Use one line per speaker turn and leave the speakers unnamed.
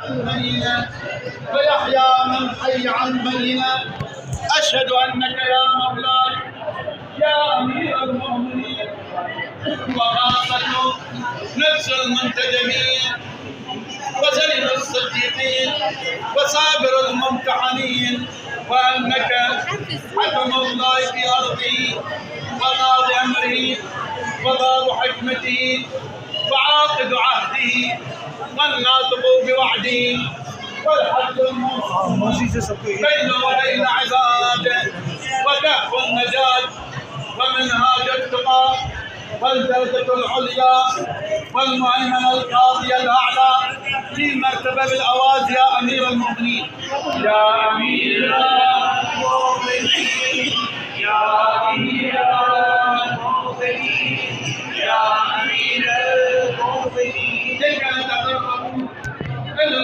بينا ويحيى من حي عن بينا. أشهد أنك يا مولاي يا أمير المؤمنين وراثة نفس المنتجبين وسيد الصديقين وصابر الممتحنين، وأنك حكم الله في أرضه وقاضي أمره وباب حكمته وعاقد عهده والناطق بوعده والحج الموصول بينه وبين عباده وكهف النجاة ومنهاج التقى والجلدة العليا والمؤمن القاضي الأعلى في مرتبة بالأواز. يا أمير المؤمنين يا أمير المؤمنين يا أمير